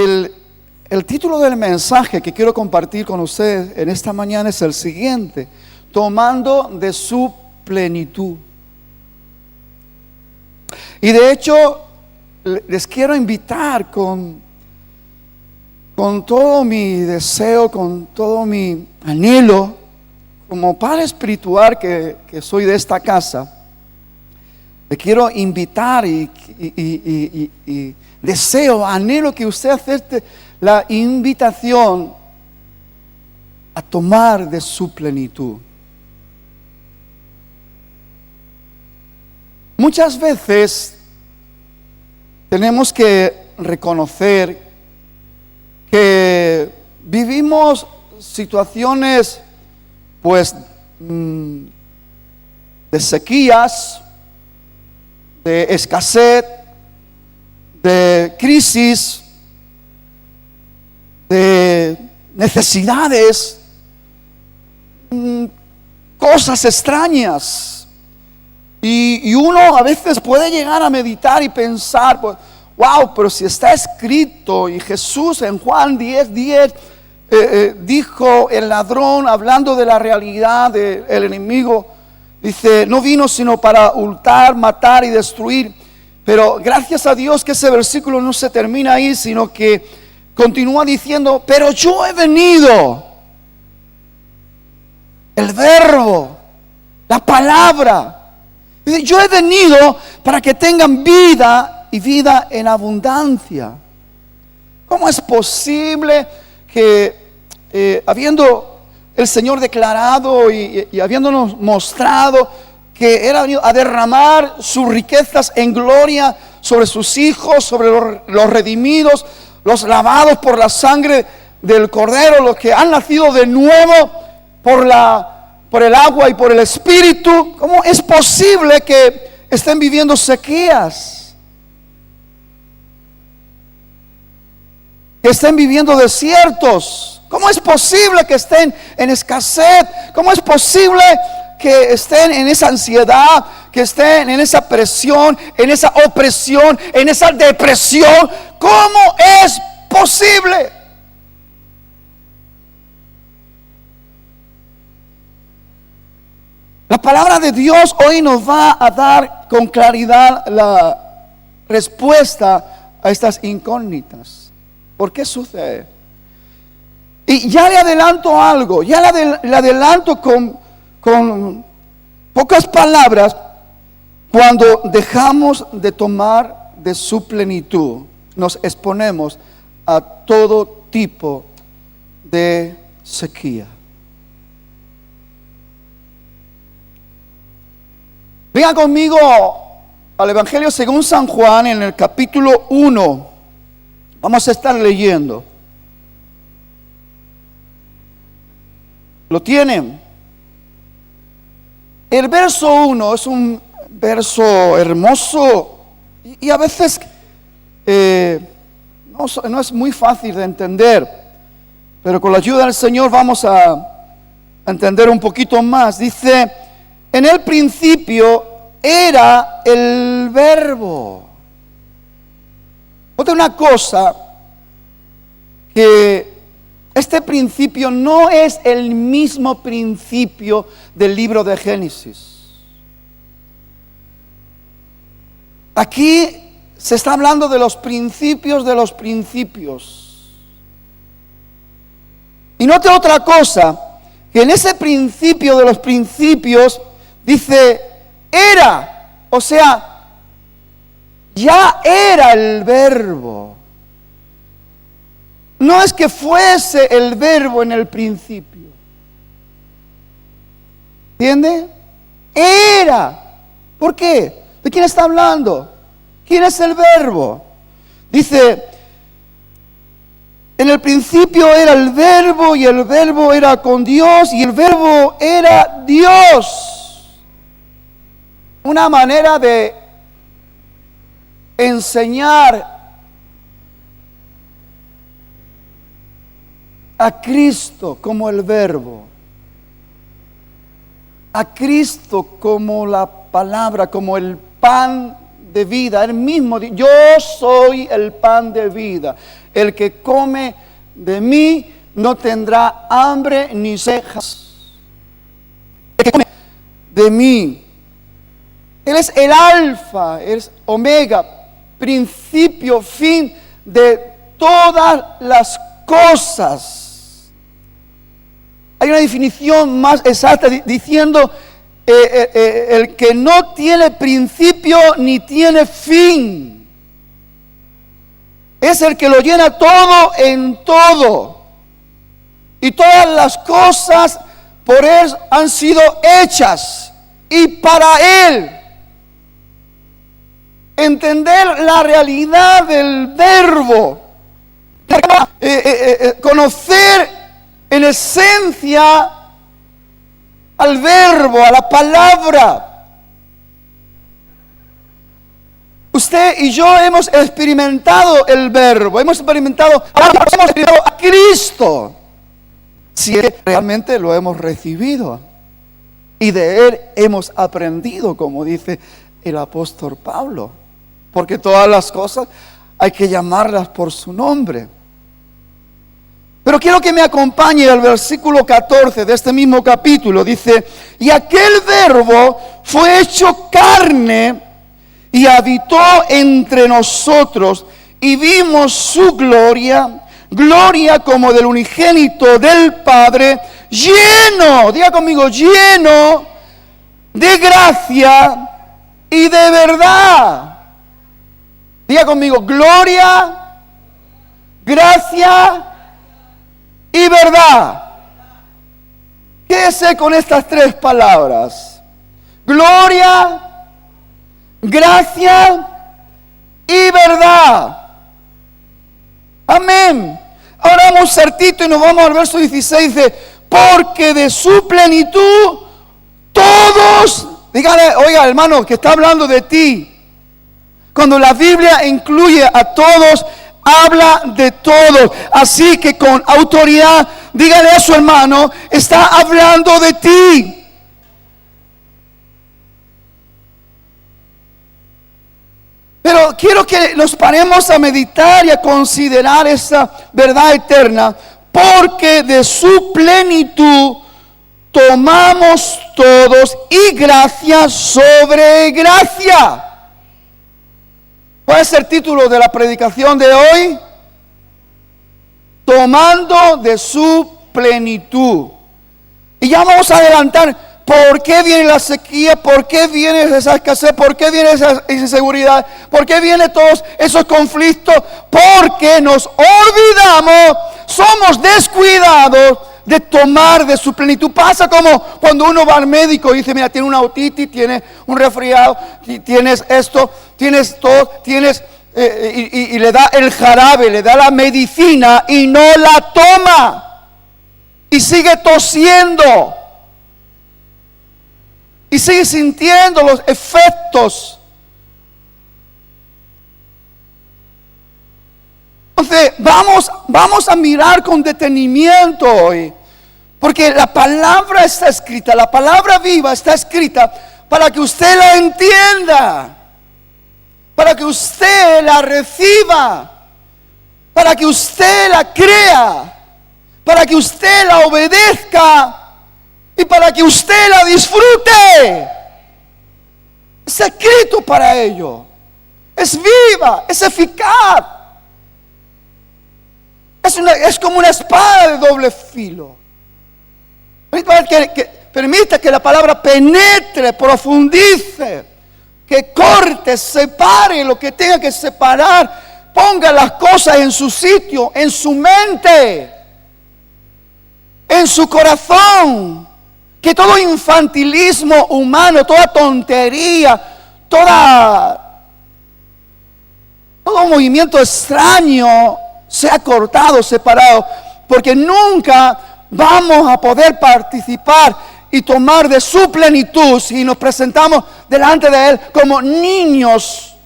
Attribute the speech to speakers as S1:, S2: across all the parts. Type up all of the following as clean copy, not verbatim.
S1: el, el título del mensaje que quiero compartir con ustedes en esta mañana es el siguiente: tomando de su plenitud. Y de hecho, les quiero invitar con todo mi deseo, con todo mi anhelo, como padre espiritual que soy de esta casa. Le quiero invitar y deseo, anhelo que usted acepte la invitación a tomar de su plenitud. Muchas veces tenemos que reconocer que vivimos situaciones pues de sequías, de escasez, de crisis, de necesidades, cosas extrañas. Y uno a veces puede llegar a meditar y pensar, pues, wow, pero si está escrito, y Jesús en Juan 10:10 dijo, el ladrón, hablando de la realidad del enemigo, dice, no vino sino para hurtar, matar y destruir. Pero gracias a Dios que ese versículo no se termina ahí, sino que continúa diciendo, pero yo he venido, el verbo, la palabra. Dice, yo he venido para que tengan vida y vida en abundancia. ¿Cómo es posible que habiendo el Señor declarado y habiéndonos mostrado que era venido a derramar sus riquezas en gloria sobre sus hijos, sobre los redimidos, los lavados por la sangre del Cordero, los que han nacido de nuevo por el agua y por el Espíritu? ¿Cómo es posible que estén viviendo sequías? Que estén viviendo desiertos. ¿Cómo es posible que estén en escasez? ¿Cómo es posible que estén en esa ansiedad, que estén en esa presión, en esa opresión, en esa depresión? ¿Cómo es posible? La palabra de Dios hoy nos va a dar con claridad la respuesta a estas incógnitas. ¿Por qué sucede? Y ya le adelanto algo, ya le adelanto con pocas palabras. Cuando dejamos de tomar de su plenitud, nos exponemos a todo tipo de sequía. Vengan conmigo al Evangelio según San Juan en el capítulo 1. Vamos a estar leyendo. ¿Lo tienen? El verso 1 es un verso hermoso y a veces no es muy fácil de entender, pero con la ayuda del Señor vamos a entender un poquito más. Dice, en el principio era el verbo. Otra una cosa, que este principio no es el mismo principio del libro de Génesis. Aquí se está hablando de los principios de los principios. Y note otra cosa, que en ese principio de los principios dice era, o sea, ya era el verbo. No es que fuese el verbo en el principio. ¿Entiende? Era. ¿Por qué? ¿De quién está hablando? ¿Quién es el verbo? Dice, en el principio era el verbo y el verbo era con Dios y el verbo era Dios. Una manera de enseñar a Cristo como el verbo, a Cristo como la palabra, como el pan de vida. Él mismo dijo, yo soy el pan de vida. El que come de mí no tendrá hambre ni sed. El que come de mí. Él es el alfa, es omega, principio, fin de todas las cosas. Hay una definición más exacta diciendo el que no tiene principio ni tiene fin. Es el que lo llena todo en todo. Y todas las cosas por Él han sido hechas y para Él. Entender la realidad del verbo, conocer en esencia al verbo, a la palabra. Usted y yo hemos experimentado el verbo, hemos experimentado a Cristo, si realmente lo hemos recibido y de Él hemos aprendido, como dice el apóstol Pablo. Porque todas las cosas hay que llamarlas por su nombre. Pero quiero que me acompañe al versículo 14 de este mismo capítulo. Dice, y aquel verbo fue hecho carne y habitó entre nosotros y vimos su gloria, gloria como del unigénito del Padre, lleno, diga conmigo, lleno de gracia y de verdad. Diga conmigo, gloria, gracia y verdad. Quédese con estas tres palabras. Gloria, gracia y verdad. Amén. Ahora vamos certito y nos vamos al verso 16. Dice, porque de su plenitud todos, dígale, oiga hermano, que está hablando de ti. Cuando la Biblia incluye a todos, habla de todos. Así que con autoridad, dígale a su hermano, está hablando de ti. Pero quiero que nos paremos a meditar y a considerar esa verdad eterna, porque de su plenitud tomamos todos y gracia sobre gracia. ¿Cuál es el título de la predicación de hoy? Tomando de su plenitud. Y ya vamos a adelantar por qué viene la sequía, por qué viene esa escasez, por qué viene esa inseguridad, por qué vienen todos esos conflictos. Porque nos olvidamos, somos descuidados de tomar de su plenitud. Pasa como cuando uno va al médico y dice, mira, tiene una otitis, tiene un resfriado, tienes esto, tienes todo, tienes, y le da el jarabe, le da la medicina y no la toma. Y sigue tosiendo. Y sigue sintiendo los efectos. Entonces, vamos a mirar con detenimiento hoy. Porque la palabra está escrita, la palabra viva está escrita para que usted la entienda, para que usted la reciba, para que usted la crea, para que usted la obedezca y para que usted la disfrute. Es escrito para ello. Es viva, es eficaz. Es como una espada de doble filo. Permita que la palabra penetre, profundice, que corte, separe lo que tenga que separar, ponga las cosas en su sitio, en su mente, en su corazón. Que todo infantilismo humano, toda tontería, todo movimiento extraño sea cortado, separado, porque nunca vamos a poder participar y tomar de su plenitud si nos presentamos delante de Él como niños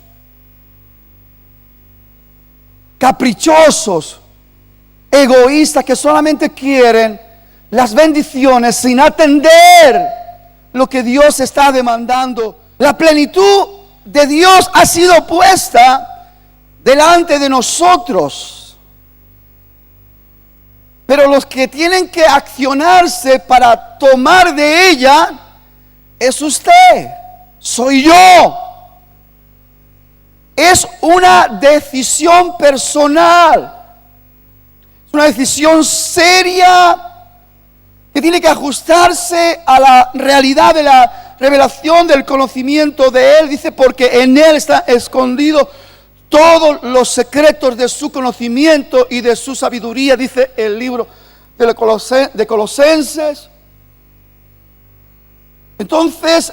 S1: caprichosos, egoístas, que solamente quieren las bendiciones sin atender lo que Dios está demandando. La plenitud de Dios ha sido puesta delante de nosotros. Pero los que tienen que accionarse para tomar de ella es usted, soy yo. Es una decisión personal, es una decisión seria que tiene que ajustarse a la realidad de la revelación del conocimiento de Él. Dice, porque en Él está escondido todos los secretos de su conocimiento y de su sabiduría, dice el libro de Colosenses. Entonces,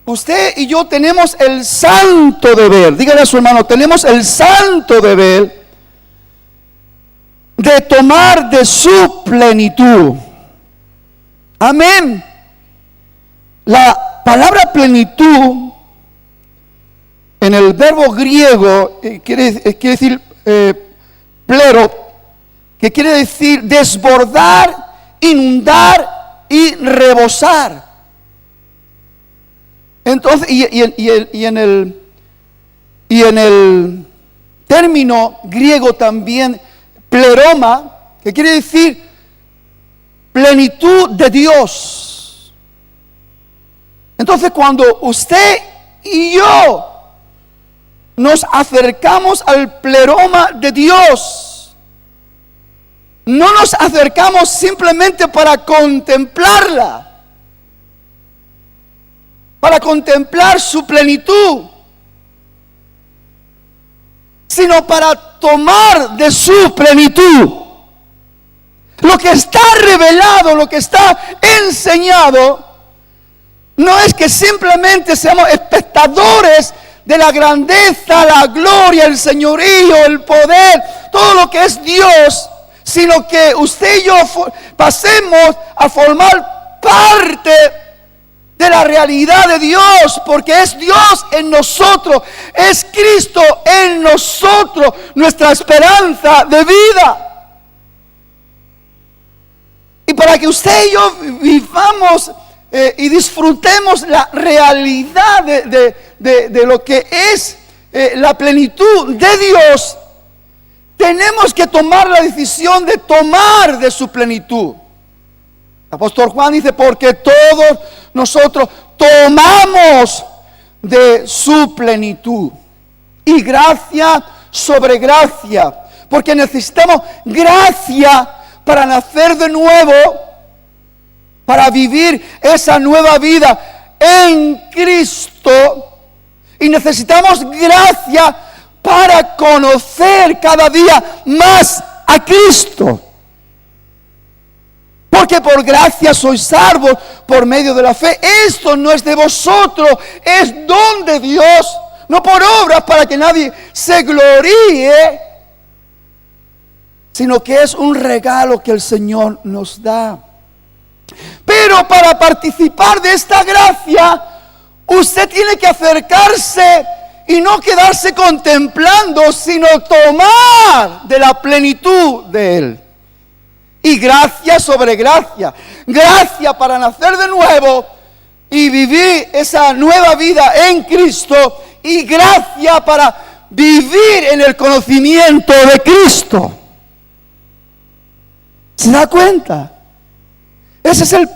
S1: usted y yo tenemos el santo deber, dígale a su hermano, tenemos el santo deber de tomar de su plenitud. Amén. La palabra plenitud en el verbo griego quiere decir plero, que quiere decir desbordar, inundar y rebosar. Entonces, y en el término griego también pleroma, que quiere decir plenitud de Dios. Entonces, cuando usted y yo nos acercamos al pleroma de Dios, no nos acercamos simplemente para contemplarla, para contemplar su plenitud, sino para tomar de su plenitud. Lo que está revelado, lo que está enseñado, no es que simplemente seamos espectadores de la grandeza, la gloria, el señorío, el poder, todo lo que es Dios, sino que usted y yo pasemos a formar parte de la realidad de Dios, porque es Dios en nosotros, es Cristo en nosotros, nuestra esperanza de vida. Y para que usted y yo vivamos y disfrutemos la realidad de lo que es la plenitud de Dios, tenemos que tomar la decisión de tomar de su plenitud. El apóstol Juan dice, porque todos nosotros tomamos de su plenitud. Y gracia sobre gracia, porque necesitamos gracia para nacer de nuevo, para vivir esa nueva vida en Cristo. Y necesitamos gracia para conocer cada día más a Cristo. Porque por gracia sois salvos por medio de la fe. Esto no es de vosotros, es don de Dios, no por obras para que nadie se gloríe, sino que es un regalo que el Señor nos da. Pero para participar de esta gracia, usted tiene que acercarse y no quedarse contemplando, sino tomar de la plenitud de Él. Y gracia sobre gracia, gracia para nacer de nuevo y vivir esa nueva vida en Cristo, y gracia para vivir en el conocimiento de Cristo. ¿Se da cuenta? Ese es el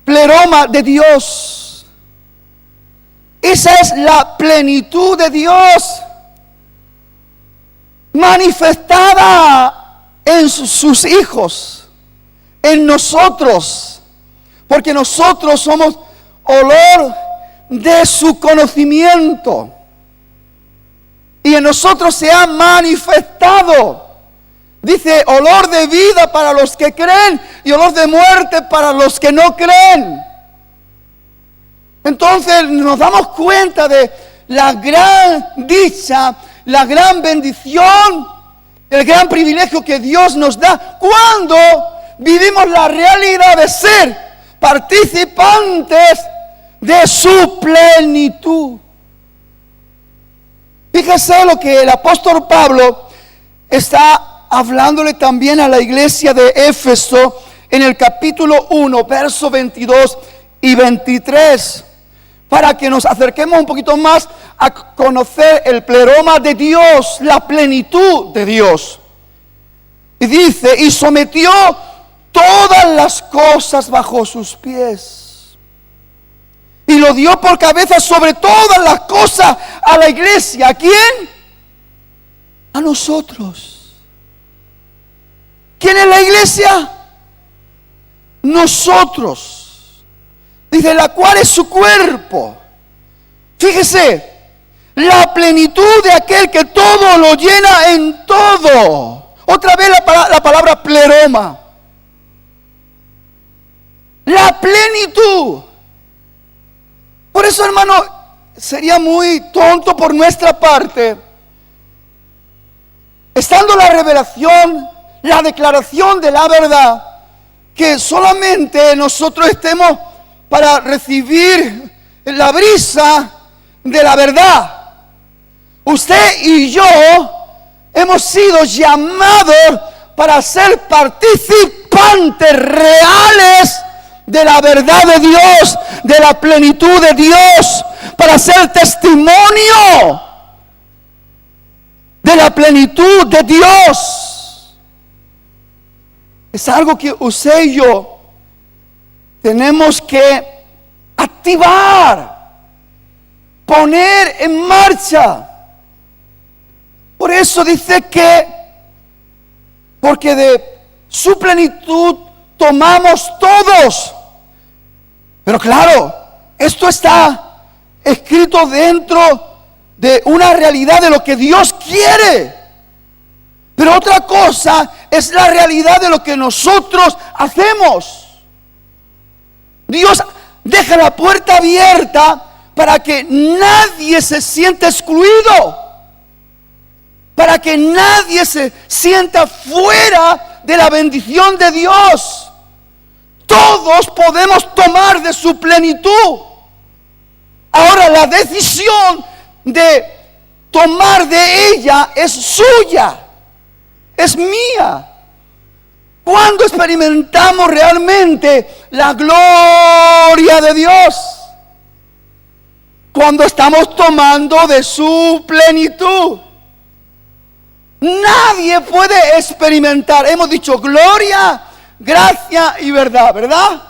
S1: pleroma de Dios. Esa es la plenitud de Dios manifestada en sus hijos, en nosotros, porque nosotros somos olor de su conocimiento, y en nosotros se ha manifestado. Dice, olor de vida para los que creen y olor de muerte para los que no creen. Entonces nos damos cuenta de la gran dicha, la gran bendición, el gran privilegio que Dios nos da cuando vivimos la realidad de ser participantes de su plenitud. Fíjese lo que el apóstol Pablo está hablándole también a la iglesia de Éfeso en el capítulo 1, versos 22 y 23, para que nos acerquemos un poquito más a conocer el pleroma de Dios, la plenitud de Dios. Y dice, y sometió todas las cosas bajo sus pies. Y lo dio por cabeza sobre todas las cosas a la iglesia. ¿A quién? A nosotros. ¿Quién es la iglesia? Nosotros. Dice, la cual es su cuerpo. Fíjese, la plenitud de aquel que todo lo llena en todo. Otra vez la palabra pleroma. La plenitud. Por eso, hermano, sería muy tonto por nuestra parte, estando la revelación, la declaración de la verdad, que solamente nosotros estemos para recibir la brisa de la verdad. Usted y yo hemos sido llamados para ser participantes reales de la verdad de Dios, de la plenitud de Dios, para ser testimonio de la plenitud de Dios. Es algo que usted y yo tenemos que activar, poner en marcha. Por eso dice que, porque de su plenitud tomamos todos. Pero claro, esto está escrito dentro de una realidad de lo que Dios quiere. Pero otra cosa es la realidad de lo que nosotros hacemos. Dios deja la puerta abierta para que nadie se sienta excluido, para que nadie se sienta fuera de la bendición de Dios. Todos podemos tomar de su plenitud. Ahora la decisión de tomar de ella es suya, es mía. ¿Cuándo experimentamos realmente la gloria de Dios? Cuando estamos tomando de su plenitud. Nadie puede experimentar, hemos dicho gloria, gracia y verdad, ¿verdad?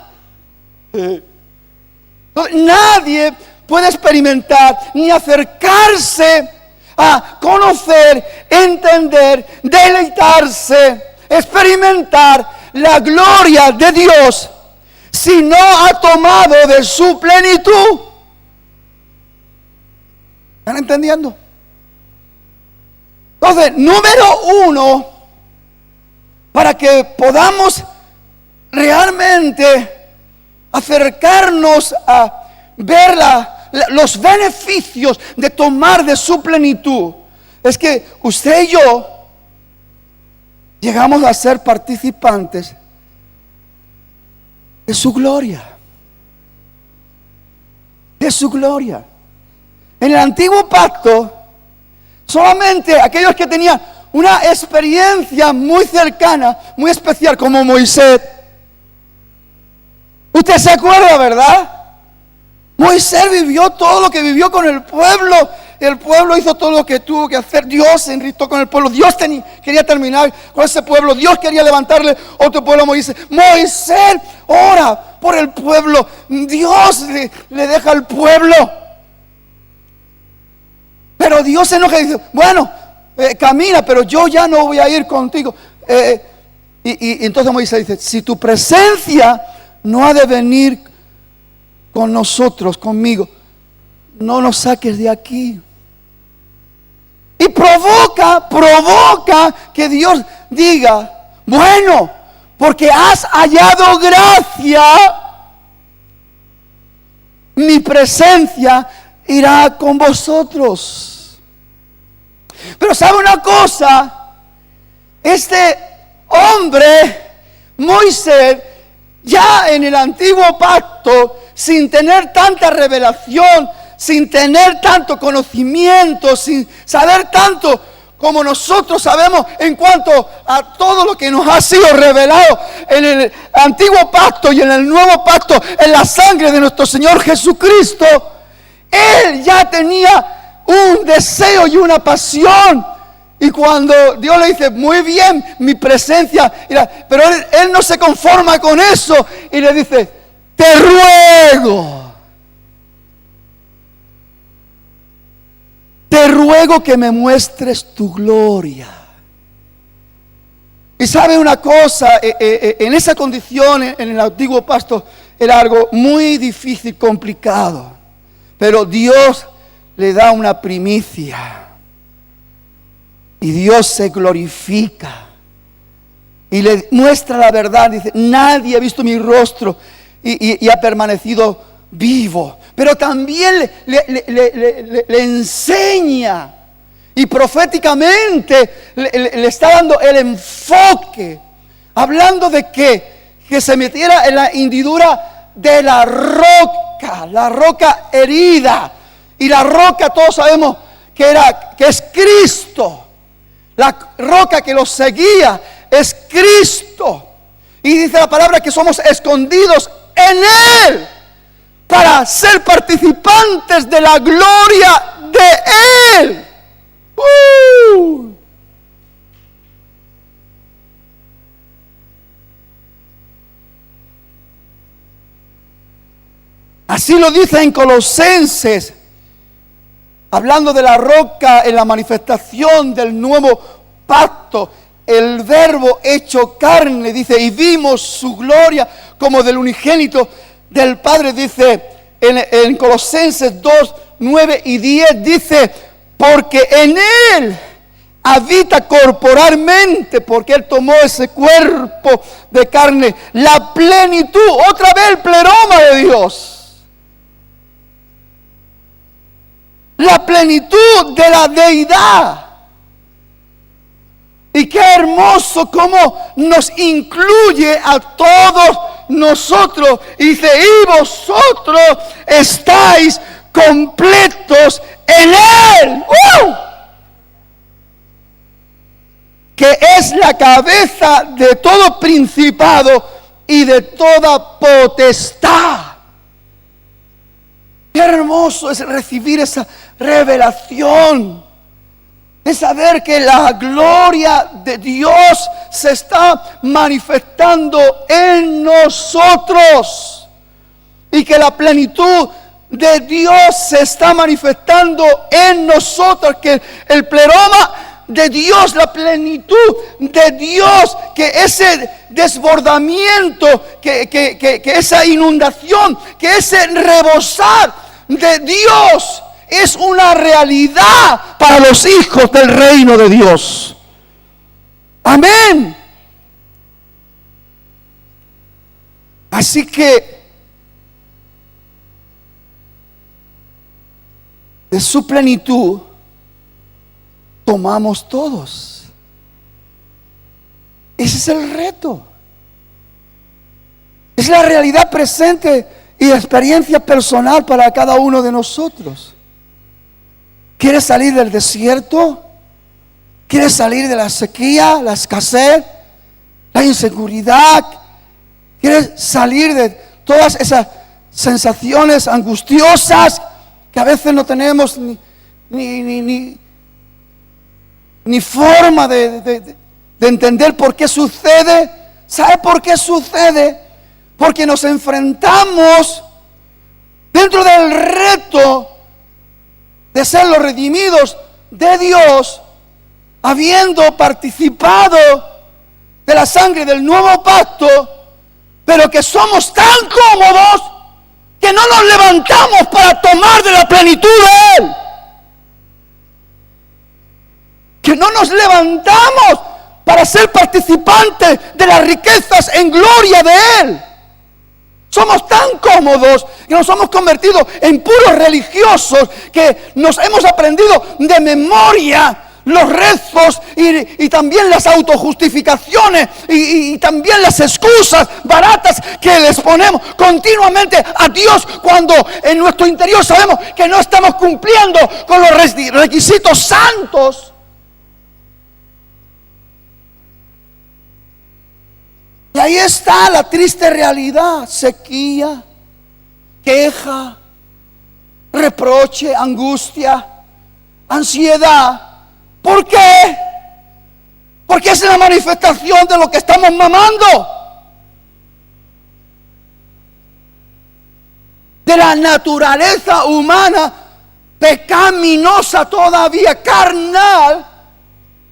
S1: Nadie puede experimentar ni acercarse a conocer, entender, deleitarse, experimentar la gloria de Dios si no ha tomado de su plenitud. ¿Están entendiendo? Entonces, número uno, para que podamos realmente acercarnos a ver los beneficios de tomar de su plenitud, es que usted y yo llegamos a ser participantes de su gloria. De su gloria. En el antiguo pacto, solamente aquellos que tenían una experiencia muy cercana, muy especial, como Moisés. Usted se acuerda, ¿verdad? Moisés vivió todo lo que vivió con el pueblo. El pueblo hizo todo lo que tuvo que hacer. Dios se enristó con el pueblo. Dios quería terminar con ese pueblo. Dios quería levantarle otro pueblo a Moisés. Moisés ora por el pueblo. Dios le deja al pueblo. Pero Dios se enoja y dice, bueno, camina, pero yo ya no voy a ir contigo. Y entonces Moisés dice, si tu presencia no ha de venir con nosotros, conmigo, no nos saques de aquí. Y provoca que Dios diga, bueno, porque has hallado gracia, mi presencia irá con vosotros. Pero ¿sabe una cosa? Este hombre, Moisés, ya en el antiguo pacto, sin tener tanta revelación, sin tener tanto conocimiento, sin saber tanto como nosotros sabemos en cuanto a todo lo que nos ha sido revelado en el antiguo pacto y en el nuevo pacto, en la sangre de nuestro Señor Jesucristo, él ya tenía un deseo y una pasión. Y cuando Dios le dice, muy bien, mi presencia, pero él no se conforma con eso y le dice, te ruego que me muestres tu gloria. Y sabe una cosa, en esa condición, en el antiguo pacto, era algo muy difícil, complicado. Pero Dios le da una primicia. Y Dios se glorifica. Y le muestra la verdad. Dice, nadie ha visto mi rostro y ha permanecido vivo. Pero también le enseña. Y proféticamente le está dando el enfoque. Hablando de que se metiera en la hendidura de la roca herida. Y la roca todos sabemos que es Cristo. La roca que los seguía es Cristo. Y dice la palabra que somos escondidos en Él para ser participantes de la gloria de Él. Así lo dice en Colosenses, hablando de la roca en la manifestación del nuevo pacto, el verbo hecho carne, dice, y vimos su gloria como del unigénito del Padre, dice en Colosenses 2, 9 y 10, dice, porque en Él habita corporalmente, porque Él tomó ese cuerpo de carne, la plenitud, otra vez el pleroma de Dios. La plenitud de la deidad. Y qué hermoso cómo nos incluye a todos nosotros. Y dice, y vosotros estáis completos en Él. Que es la cabeza de todo principado y de toda potestad. Qué hermoso es recibir esa revelación, de saber que la gloria de Dios se está manifestando en nosotros y que la plenitud de Dios se está manifestando en nosotros, que el pleroma de Dios, la plenitud de Dios, que ese desbordamiento, que esa inundación, que ese rebosar de Dios es una realidad para los hijos del reino de Dios. Amén. Así que de su plenitud tomamos todos. Ese es el reto. Es la realidad presente y experiencia personal para cada uno de nosotros. ¿Quieres salir del desierto? ¿Quieres salir de la sequía, la escasez, la inseguridad? ¿Quieres salir de todas esas sensaciones angustiosas que a veces no tenemos ni forma de entender por qué sucede? ¿Sabe por qué sucede? Porque nos enfrentamos dentro del reto de ser los redimidos de Dios, habiendo participado de la sangre del nuevo pacto, pero que somos tan cómodos que no nos levantamos para tomar de la plenitud de Él. Que no nos levantamos para ser participantes de las riquezas en gloria de Él. Somos tan cómodos que nos hemos convertido en puros religiosos, que nos hemos aprendido de memoria los rezos y también las autojustificaciones y también las excusas baratas que les ponemos continuamente a Dios, cuando en nuestro interior sabemos que no estamos cumpliendo con los requisitos santos. Y ahí está la triste realidad: sequía, queja, reproche, angustia, ansiedad. ¿Por qué? Porque es la manifestación de lo que estamos mamando. De la naturaleza humana pecaminosa todavía, carnal.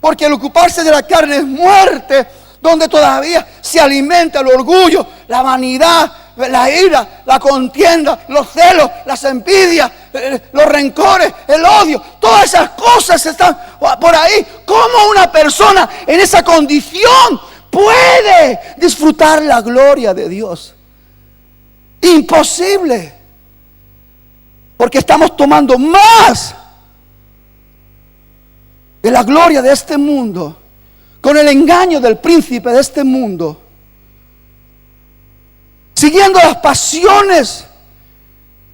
S1: Porque el ocuparse de la carne es muerte, donde todavía se alimenta el orgullo, la vanidad, la ira, la contienda, los celos, las envidias, los rencores, el odio. Todas esas cosas están por ahí. ¿Cómo una persona en esa condición puede disfrutar la gloria de Dios? Imposible. Porque estamos tomando más de la gloria de este mundo, con el engaño del príncipe de este mundo, siguiendo las pasiones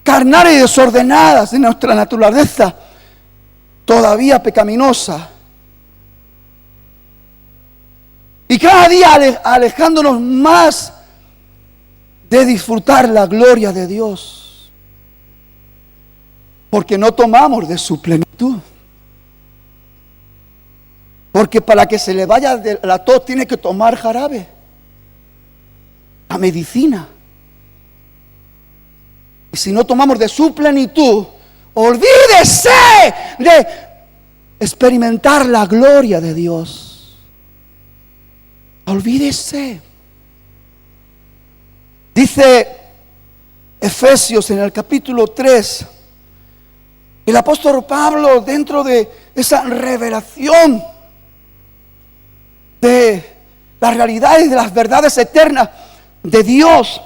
S1: carnales y desordenadas de nuestra naturaleza todavía pecaminosa, y cada día alejándonos más de disfrutar la gloria de Dios, porque no tomamos de su plenitud. Porque para que se le vaya de la tos tiene que tomar jarabe, la medicina. Y si no tomamos de su plenitud, olvídese de experimentar la gloria de Dios. Olvídese. Dice Efesios en el capítulo 3, el apóstol Pablo, dentro de esa revelación de las realidades y de las verdades eternas de Dios,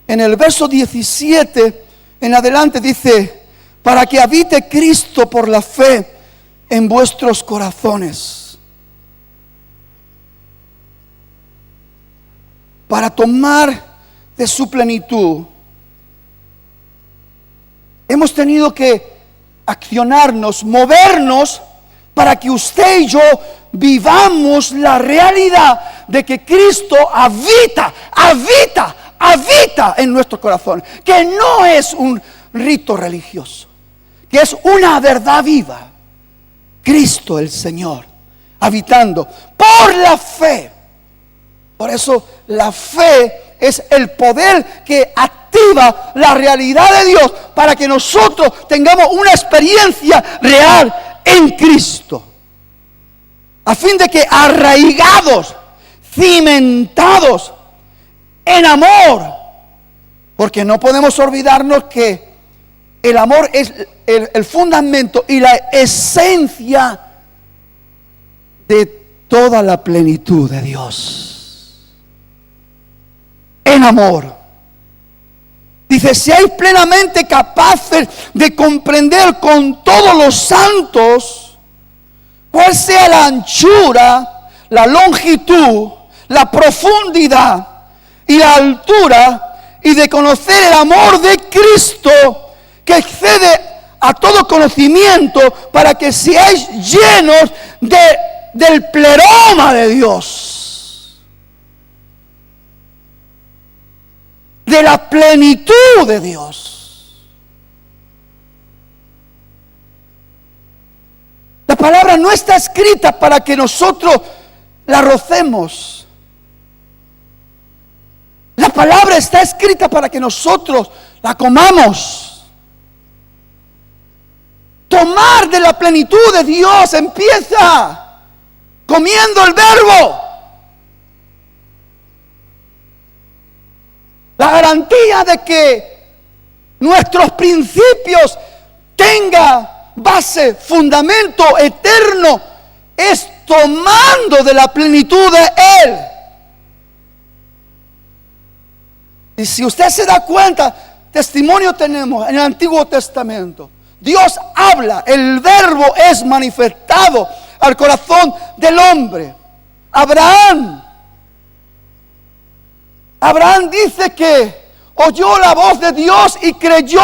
S1: en el verso 17 en adelante dice: para que habite Cristo por la fe en vuestros corazones, para tomar de su plenitud. Hemos tenido que accionarnos, movernos, para que usted y yo vivamos la realidad de que Cristo habita en nuestro corazón. Que no es un rito religioso, que es una verdad viva. Cristo el Señor, habitando por la fe. Por eso la fe es el poder que activa la realidad de Dios para que nosotros tengamos una experiencia real en Cristo, a fin de que arraigados, cimentados en amor, porque no podemos olvidarnos que el amor es el fundamento y la esencia de toda la plenitud de Dios. En amor. Dice: seáis plenamente capaces de comprender con todos los santos cuál sea la anchura, la longitud, la profundidad y la altura, y de conocer el amor de Cristo que excede a todo conocimiento, para que seáis llenos del pleroma de Dios, de la plenitud de Dios. La palabra no está escrita para que nosotros la rocemos. La palabra está escrita para que nosotros la comamos. Tomar de la plenitud de Dios empieza comiendo el verbo. La garantía de que nuestros principios tengan base, fundamento eterno, es tomando de la plenitud de Él. Y si usted se da cuenta, testimonio tenemos en el Antiguo Testamento. Dios habla, el verbo es manifestado al corazón del hombre. Abraham dice que oyó la voz de Dios y creyó,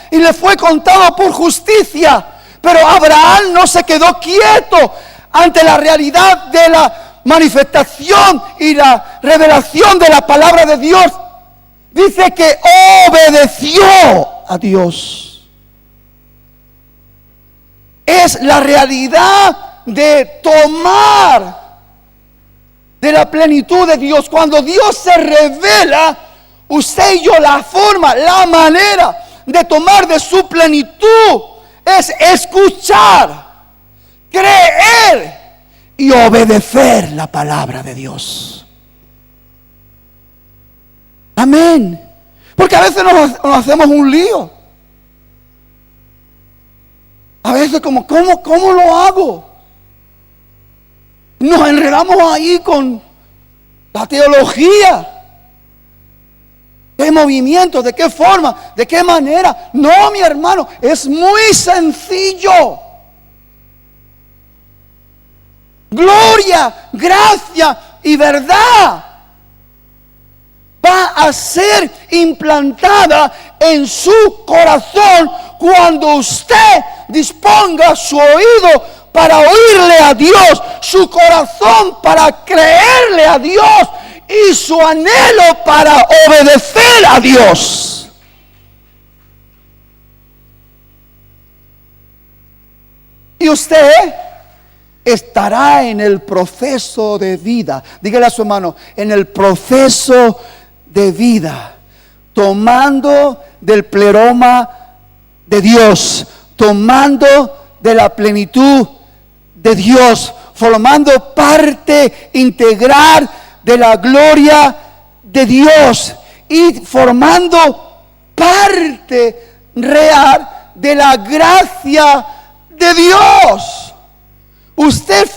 S1: y le fue contado por justicia. Pero Abraham no se quedó quieto ante la realidad de la manifestación y la revelación de la palabra de Dios. Dice que obedeció a Dios. es la realidad de tomar de la plenitud de Dios. Cuando Dios se revela, usted y yo, la forma, la manera de tomar de su plenitud es escuchar, creer y obedecer la palabra de Dios. Amén. Porque a veces nos hacemos un lío. A veces ¿cómo lo hago? Nos enredamos ahí con la teología. ¿Qué movimiento? ¿De qué forma? ¿De qué manera? No, mi hermano, es muy sencillo. Gloria, gracia y verdad va a ser implantada en su corazón cuando usted disponga su oído para oírle a Dios, su corazón para creerle a Dios y su anhelo para obedecer a Dios. Y usted estará en el proceso de vida. Dígale a su hermano, en el proceso de vida, tomando del pleroma de Dios, tomando de la plenitud de Dios, formando parte integral de la gloria de Dios y formando parte real de la gracia de Dios. Usted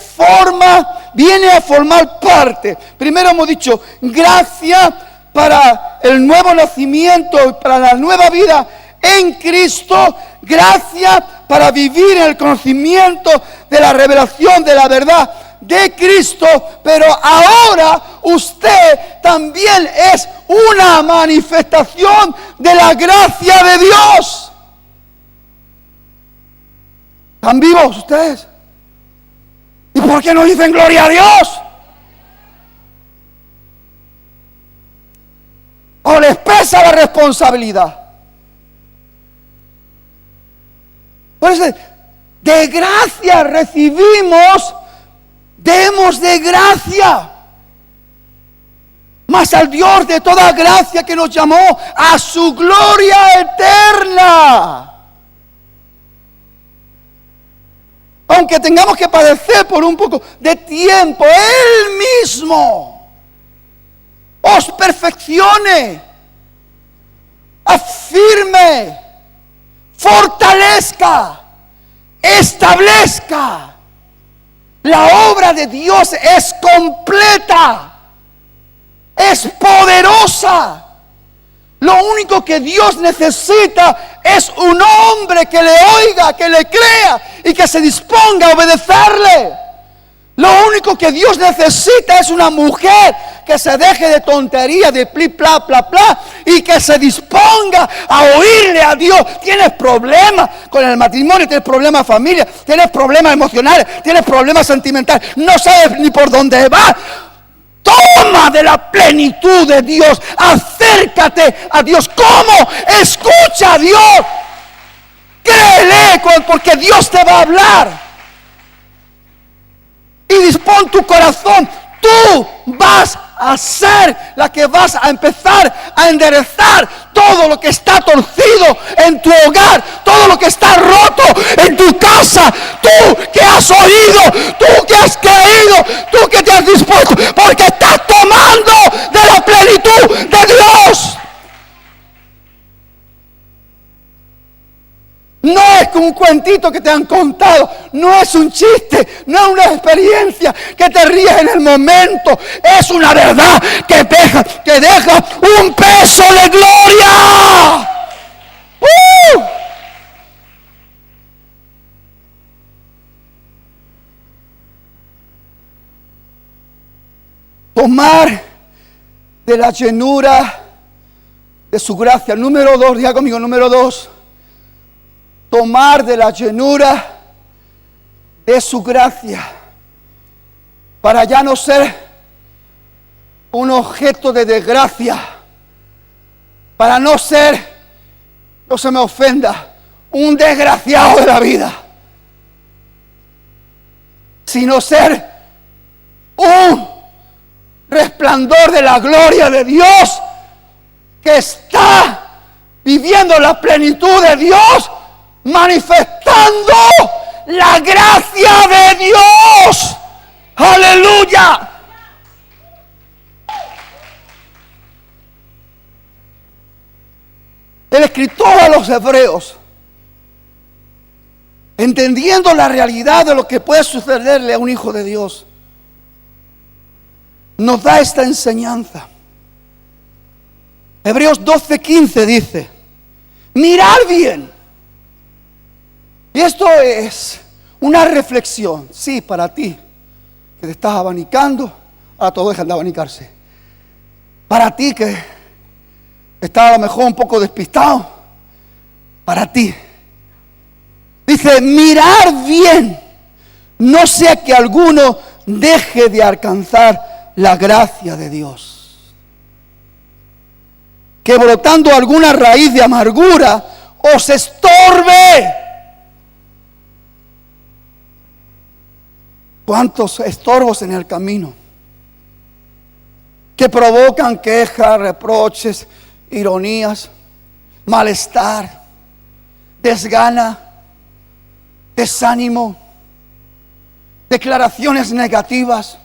S1: viene a formar parte. Primero hemos dicho, gracia para el nuevo nacimiento, para la nueva vida en Cristo, gracia para vivir en el conocimiento de la revelación de la verdad de Cristo, pero ahora usted también es una manifestación de la gracia de Dios. ¿Están vivos ustedes? ¿Y por qué no dicen gloria a Dios? ¿O les pesa la responsabilidad? Pues de gracia recibimos, demos de gracia. Mas al Dios de toda gracia que nos llamó a su gloria eterna. Aunque tengamos que padecer por un poco de tiempo, Él mismo os perfeccione, afirme, fortalezca, establezca. La obra de Dios es completa, es poderosa. Lo único que Dios necesita es un hombre que le oiga, que le crea y que se disponga a obedecerle. Lo único que Dios necesita es una mujer que se deje de tontería, de pli, pla, pla, pla, y que se disponga a oírle a Dios. Tienes problemas con el matrimonio, tienes problemas de familia, tienes problemas emocionales, tienes problemas sentimentales, no sabes ni por dónde vas. Toma de la plenitud de Dios, acércate a Dios. ¿Cómo? Escucha a Dios, créele, porque Dios te va a hablar. Y dispón tu corazón. Tú vas a ser la que vas a empezar a enderezar todo lo que está torcido en tu hogar, todo lo que está roto en tu casa. Tú que has oído, tú que has creído, tú que te has dispuesto, porque estás tomando de la plenitud de Dios. No es un cuentito que te han contado, no es un chiste, no es una experiencia que te ríes en el momento, es una verdad que deja un peso de gloria. Tomar de la llenura de su gracia. Número 2, diga conmigo, número 2. Tomar de la llenura de su gracia para ya no ser un objeto de desgracia, para no ser, no se me ofenda, un desgraciado de la vida. sino ser un resplandor de la gloria de Dios que está viviendo la plenitud de Dios, manifestando la gracia de Dios. Aleluya. El escritor a los hebreos, entendiendo la realidad de lo que puede sucederle a un hijo de Dios, nos da esta enseñanza. Hebreos 12:15 dice: mirad bien. Y esto es una reflexión, sí, para ti, que te estás abanicando. Ahora todo deja de abanicarse. Para ti que estás a lo mejor un poco despistado. Para ti. Dice: mirad bien, no sea que alguno deje de alcanzar la gracia de Dios, que brotando alguna raíz de amargura os estorbe. ¿Cuántos estorbos en el camino? Que provocan quejas, reproches, ironías, malestar, desgana, desánimo, declaraciones negativas.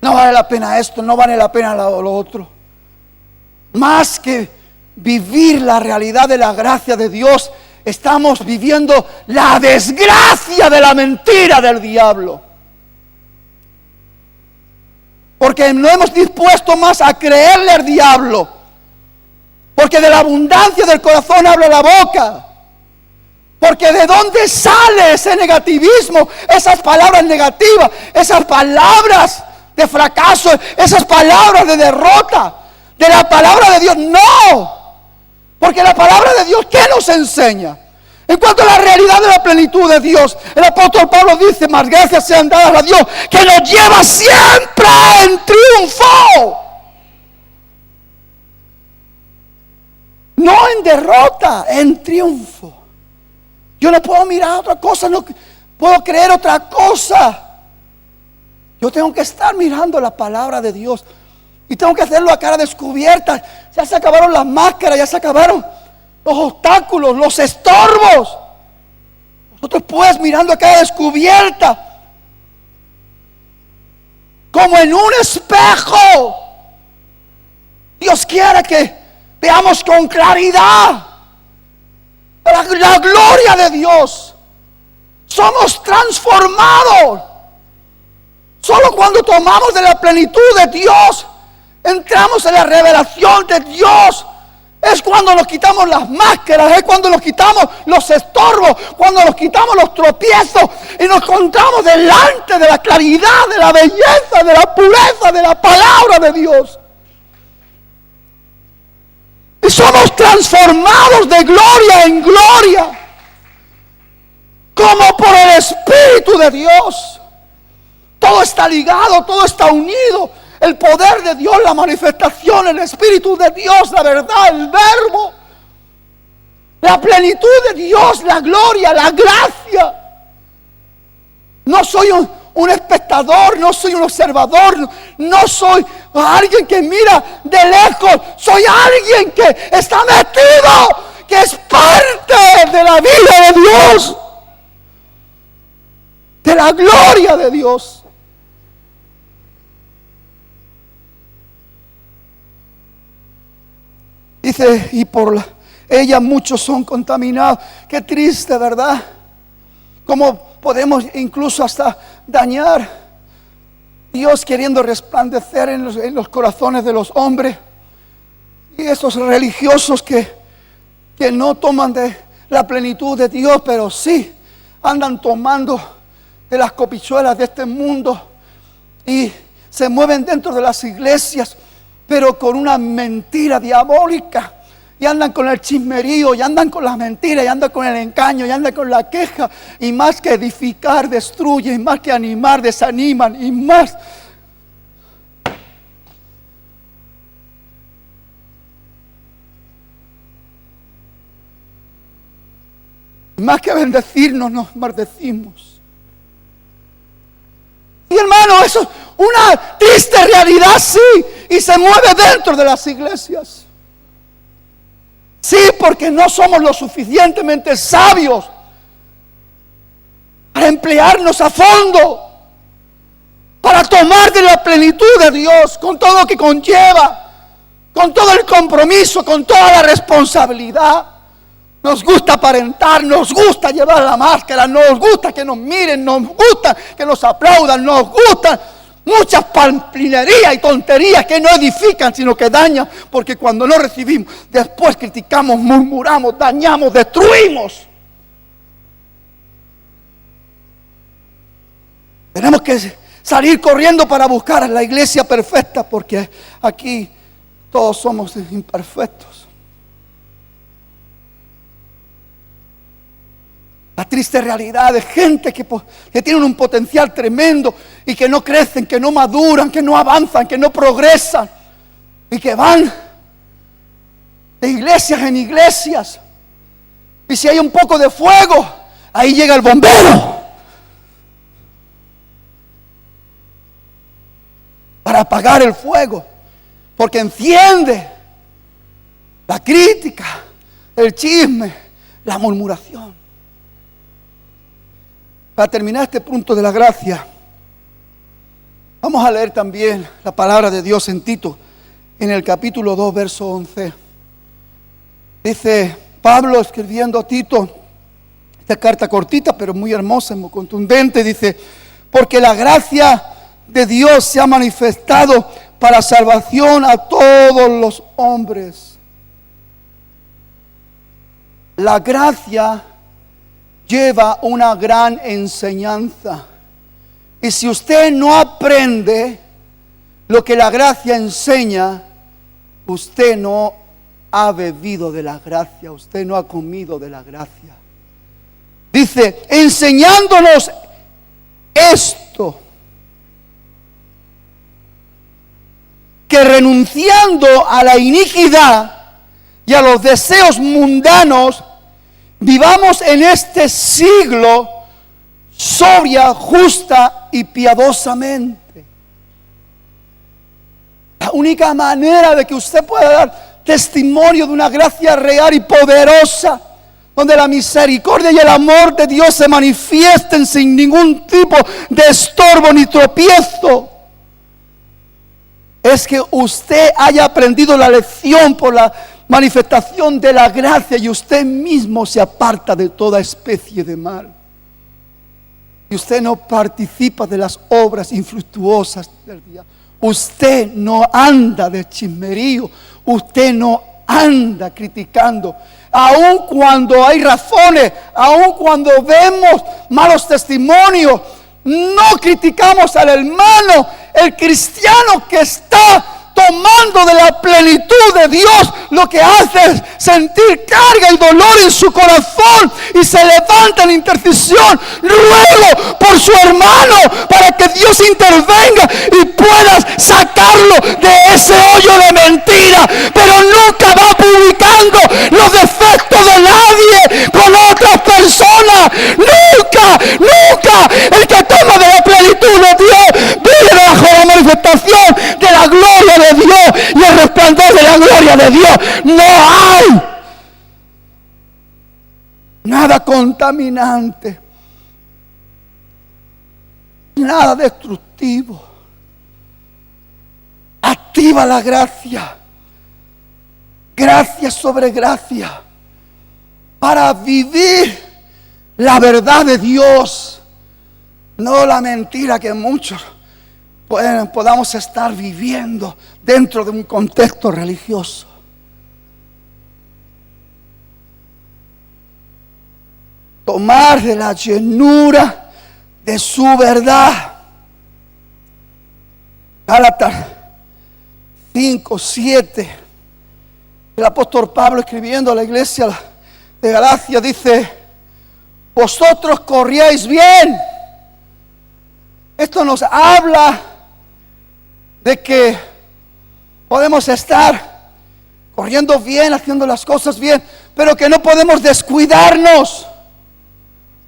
S1: No vale la pena esto, no vale la pena lo otro. Más que vivir la realidad de la gracia de Dios, estamos viviendo la desgracia de la mentira del diablo. Porque no hemos dispuesto más a creerle al diablo. Porque de la abundancia del corazón habla la boca. Porque de dónde sale ese negativismo, esas palabras negativas, esas palabras de fracaso, esas palabras de derrota, de la palabra de Dios. No. Porque la palabra de Dios, ¿qué nos enseña? En cuanto a la realidad de la plenitud de Dios, el apóstol Pablo dice: más gracias sean dadas a Dios, que nos lleva siempre en triunfo. No en derrota, en triunfo. Yo no puedo mirar otra cosa, no puedo creer otra cosa. Yo tengo que estar mirando la palabra de Dios. Y tengo que hacerlo a cara descubierta. Ya se acabaron las máscaras, ya se acabaron los obstáculos, los estorbos. Nosotros pues mirando a cara descubierta, como en un espejo. Dios quiera que veamos con claridad la gloria de Dios. Somos transformados. Solo cuando tomamos de la plenitud de Dios, entramos en la revelación de Dios. Es cuando nos quitamos las máscaras, es cuando nos quitamos los estorbos, cuando nos quitamos los tropiezos y nos encontramos delante de la claridad, de la belleza, de la pureza, de la palabra de Dios. Y somos transformados de gloria en gloria, como por el Espíritu de Dios. Todo está ligado, todo está unido. El poder de Dios, la manifestación, el Espíritu de Dios, la verdad, el verbo, la plenitud de Dios, la gloria, la gracia. No soy un espectador, no soy un observador, no soy alguien que mira de lejos. Soy alguien que está metido, que es parte de la vida de Dios, de la gloria de Dios. Dice: y por ella muchos son contaminados. Qué triste, ¿verdad? Cómo podemos incluso hasta dañar Dios, queriendo resplandecer en los corazones de los hombres. Y esos religiosos que no toman de la plenitud de Dios, pero sí andan tomando de las copichuelas de este mundo y se mueven dentro de las iglesias, pero con una mentira diabólica. Y andan con el chismerío, y andan con las mentiras, y andan con el engaño, y andan con la queja. Y más que edificar, destruyen. Y más que animar, desaniman. Y más que bendecirnos, nos maldecimos. Y hermano, eso es una triste realidad, sí, y se mueve dentro de las iglesias. Sí, porque no somos lo suficientemente sabios para emplearnos a fondo, para tomar de la plenitud de Dios, con todo lo que conlleva, con todo el compromiso, con toda la responsabilidad. Nos gusta aparentar, nos gusta llevar la máscara, nos gusta que nos miren, nos gusta que nos aplaudan, nos gustan muchas pamplinerías y tonterías que no edifican, sino que dañan, porque cuando no recibimos, después criticamos, murmuramos, dañamos, destruimos. Tenemos que salir corriendo para buscar a la iglesia perfecta, porque aquí todos somos imperfectos. La triste realidad de gente que tienen un potencial tremendo y que no crecen, que no maduran, que no avanzan, que no progresan y que van de iglesias en iglesias. Y si hay un poco de fuego, ahí llega el bombero para apagar el fuego, porque enciende la crítica, el chisme, la murmuración. Para terminar este punto de la gracia, vamos a leer también la palabra de Dios en Tito, en el capítulo 2, verso 11. Dice Pablo escribiendo a Tito, esta carta cortita pero muy hermosa, muy contundente, dice: porque la gracia de Dios se ha manifestado para salvación a todos los hombres. La gracia lleva una gran enseñanza. Y si usted no aprende lo que la gracia enseña, usted no ha bebido de la gracia, usted no ha comido de la gracia. Dice, enseñándonos esto, que renunciando a la iniquidad y a los deseos mundanos, vivamos en este siglo sobria, justa y piadosamente. La única manera de que usted pueda dar testimonio de una gracia real y poderosa, donde la misericordia y el amor de Dios se manifiesten sin ningún tipo de estorbo ni tropiezo, es que usted haya aprendido la lección por la manifestación de la gracia y usted mismo se aparta de toda especie de mal. Y usted no participa de las obras infructuosas del día. Usted no anda de chismerío. Usted no anda criticando. Aun cuando hay razones, aun cuando vemos malos testimonios, no criticamos al hermano. El cristiano que está tomando de la plenitud de Dios, lo que hace es sentir carga y dolor en su corazón y se levanta en intercesión, ruego por su hermano para que Dios intervenga y puedas sacarlo de ese hoyo de mentira, pero nunca va publicando los defectos de nadie con otras personas. Nunca el que toma de la plenitud de Dios vive bajo la manifestación de la gloria de Dios y el resplandor de la gloria de Dios. No hay nada contaminante, nada destructivo. Activa la gracia, gracia sobre gracia, para vivir la verdad de Dios, no la mentira que muchos podamos estar viviendo dentro de un contexto religioso. Tomar de la llenura de su verdad. Gálatas 5:7. El apóstol Pablo, escribiendo a la iglesia de Galacia, dice: vosotros corríais bien. Esto nos habla de que podemos estar corriendo bien, haciendo las cosas bien, pero que no podemos descuidarnos,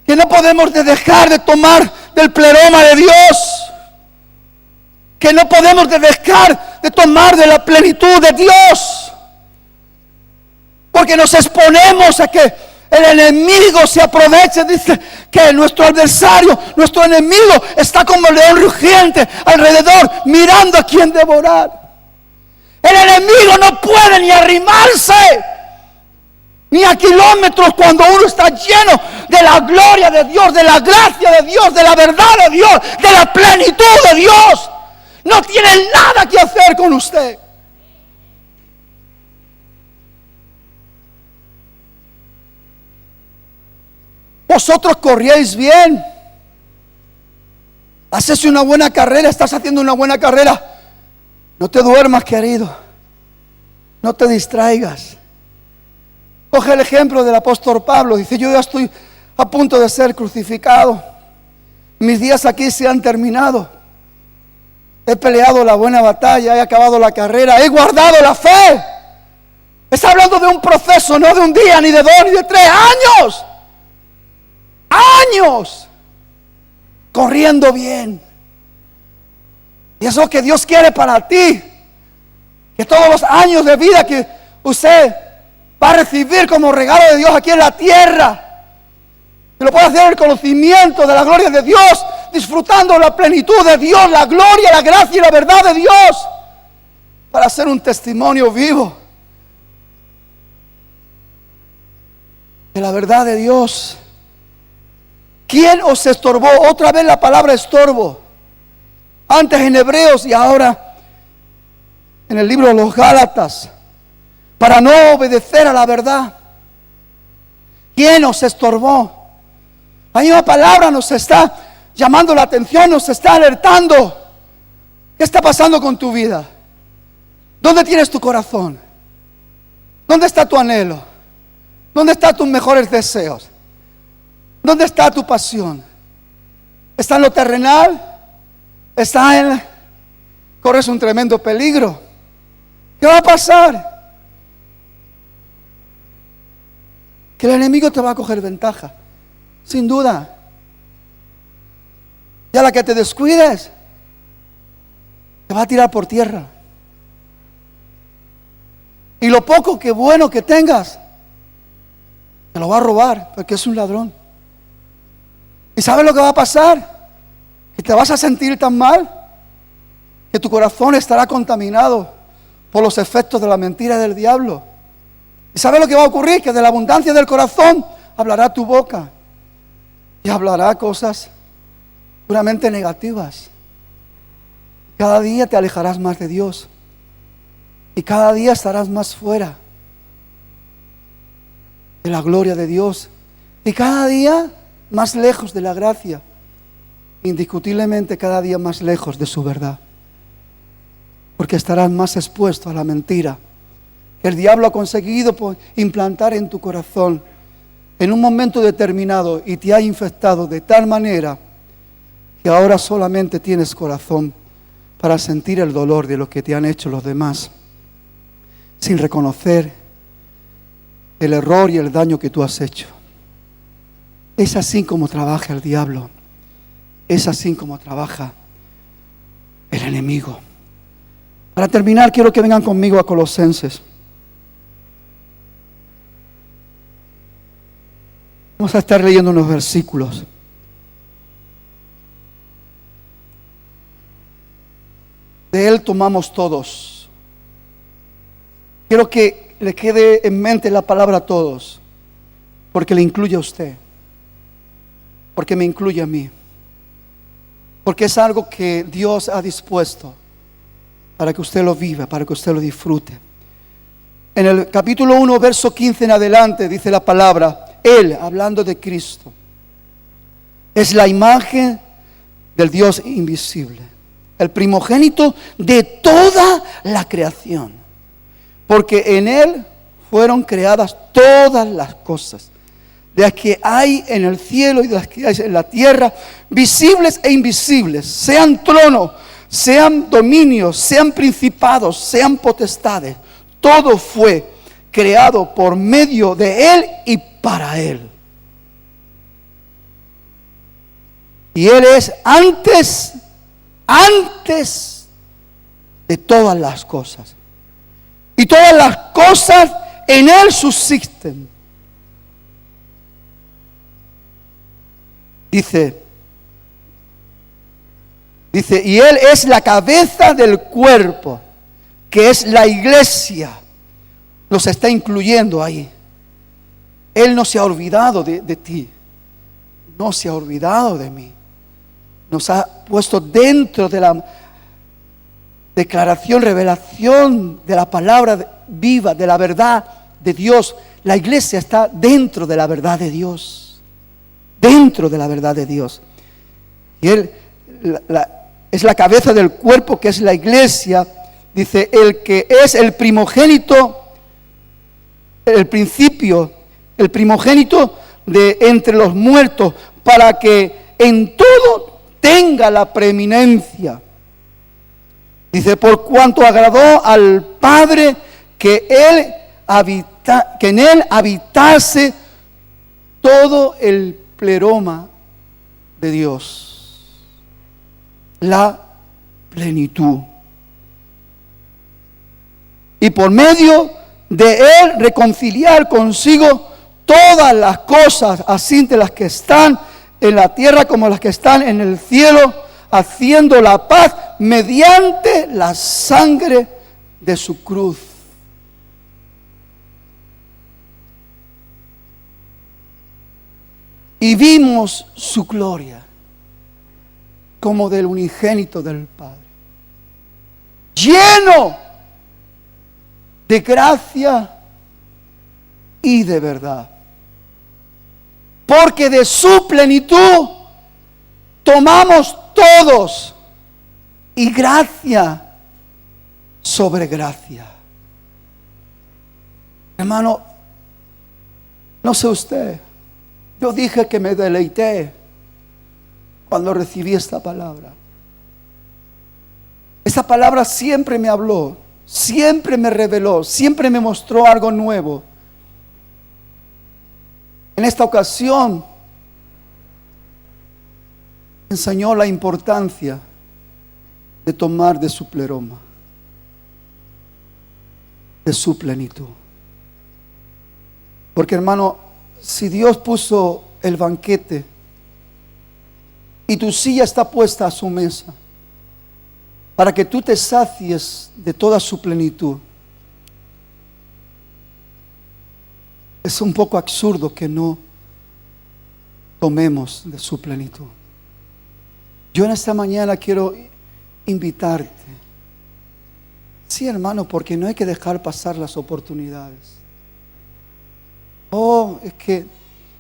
S1: que no podemos dejar de tomar del pleroma de Dios. que no podemos dejar de tomar de la plenitud de Dios. Porque nos exponemos a que el enemigo se aproveche. Dice que nuestro adversario, nuestro enemigo, está como león rugiente alrededor, mirando a quien devorar. El enemigo no puede ni arrimarse ni a kilómetros cuando uno está lleno de la gloria de Dios, de la gracia de Dios, de la verdad de Dios, de la plenitud de Dios. No tiene nada que hacer con usted. Vosotros corríais bien. Haces una buena carrera, estás haciendo una buena carrera. No te duermas, querido. No te distraigas. Coge el ejemplo del apóstol Pablo. Dice, yo ya estoy a punto de ser crucificado. Mis días aquí se han terminado. He peleado la buena batalla, he acabado la carrera, he guardado la fe. Está hablando de un proceso, no de un día, ni de 2, ni de 3 años. Años corriendo bien. Y eso que Dios quiere para ti, que todos los años de vida que usted va a recibir como regalo de Dios aquí en la tierra, que lo puede hacer en el conocimiento de la gloria de Dios, disfrutando la plenitud de Dios, la gloria, la gracia y la verdad de Dios, para ser un testimonio vivo de la verdad de Dios. ¿Quién os estorbó? Otra vez la palabra estorbo. Antes en Hebreos y ahora en el libro de los Gálatas. Para no obedecer a la verdad. ¿Quién os estorbó? La misma palabra nos está llamando la atención, nos está alertando. ¿Qué está pasando con tu vida? ¿Dónde tienes tu corazón? ¿Dónde está tu anhelo? ¿Dónde están tus mejores deseos? ¿Dónde está tu pasión? ¿Está en lo terrenal? ¿Está en... corres un tremendo peligro? ¿Qué va a pasar? Que el enemigo te va a coger ventaja, sin duda. Y a la que te descuides, te va a tirar por tierra. Y lo poco que bueno que tengas, te lo va a robar, porque es un ladrón. ¿Y sabes lo que va a pasar? Que te vas a sentir tan mal, que tu corazón estará contaminado por los efectos de la mentira del diablo. ¿Y sabes lo que va a ocurrir? Que de la abundancia del corazón hablará tu boca. Y hablará cosas puramente negativas. Cada día te alejarás más de Dios. Y cada día estarás más fuera de la gloria de Dios. Y cada día más lejos de la gracia. Indiscutiblemente cada día más lejos de su verdad. Porque estarás más expuesto a la mentira que el diablo ha conseguido implantar en tu corazón en un momento determinado y te ha infectado de tal manera que ahora solamente tienes corazón para sentir el dolor de lo que te han hecho los demás, sin reconocer el error y el daño que tú has hecho. Es así como trabaja el diablo. Es así como trabaja el enemigo. Para terminar, quiero que vengan conmigo a Colosenses. Vamos a estar leyendo unos versículos. De él tomamos todos. Quiero que le quede en mente la palabra todos, porque le incluye a usted, porque me incluye a mí, porque es algo que Dios ha dispuesto para que usted lo viva, para que usted lo disfrute. En el capítulo 1, verso 15 en adelante, dice la palabra: Él, hablando de Cristo, es la imagen del Dios invisible, el primogénito de toda la creación, porque en Él fueron creadas todas las cosas, de las que hay en el cielo y de las que hay en la tierra, visibles e invisibles, sean tronos, sean dominios, sean principados, sean potestades. Todo fue creado por medio de Él y para Él. Y Él es antes de todas las cosas. Y todas las cosas en Él subsisten. Dice, y Él es la cabeza del cuerpo, que es la iglesia. Nos está incluyendo ahí. Él no se ha olvidado de ti. No se ha olvidado de mí. Nos ha puesto dentro de la declaración, revelación de la palabra viva, de la verdad de Dios. La iglesia está dentro de la verdad de Dios. Dentro de la verdad de Dios. Y Él es la cabeza del cuerpo, que es la iglesia. Dice, el que es el primogénito, el principio, el primogénito de entre los muertos, para que en todo tenga la preeminencia. Dice, por cuanto agradó al Padre que en Él habitase todo el pleroma de Dios, la plenitud. Y por medio de Él reconciliar consigo todas las cosas, así de las que están en la tierra como las que están en el cielo, haciendo la paz mediante la sangre de su cruz. Y vimos su gloria como del unigénito del Padre, lleno de gracia y de verdad. Porque de su plenitud tomamos todos, y gracia sobre gracia. Hermano, no sé usted, yo dije que me deleité cuando recibí esta palabra. Esta palabra siempre me habló, siempre me reveló, siempre me mostró algo nuevo. En esta ocasión enseñó la importancia de tomar de su pleroma, de su plenitud. Porque, hermano, si Dios puso el banquete y tu silla está puesta a su mesa para que tú te sacies de toda su plenitud, es un poco absurdo que no tomemos de su plenitud. Yo en esta mañana quiero invitarte. Sí, hermano, porque no hay que dejar pasar las oportunidades. Oh, es que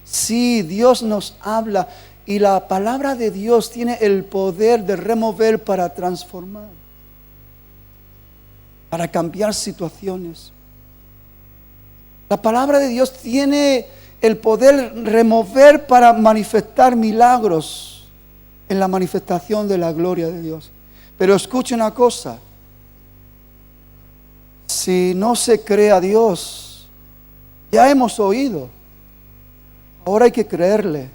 S1: sí, Dios nos habla y la palabra de Dios tiene el poder de remover para transformar, para cambiar situaciones. La palabra de Dios tiene el poder remover para manifestar milagros en la manifestación de la gloria de Dios. Pero escuche una cosa, si no se cree a Dios, ya hemos oído, ahora hay que creerle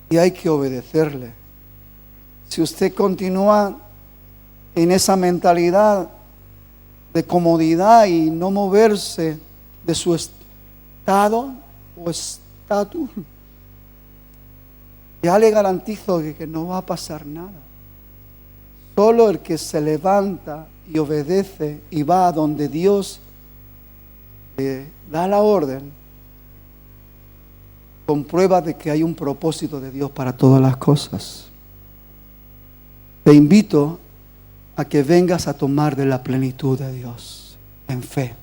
S1: y hay que obedecerle. Si usted continúa en esa mentalidad de comodidad y no moverse de su estado o estatus, ya le garantizo que no va a pasar nada. Solo el que se levanta y obedece y va a donde Dios le da la orden, comprueba de que hay un propósito de Dios para todas las cosas. Te invito a que vengas a tomar de la plenitud de Dios en fe.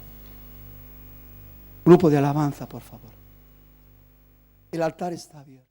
S1: Grupo de alabanza, por favor. El altar está abierto.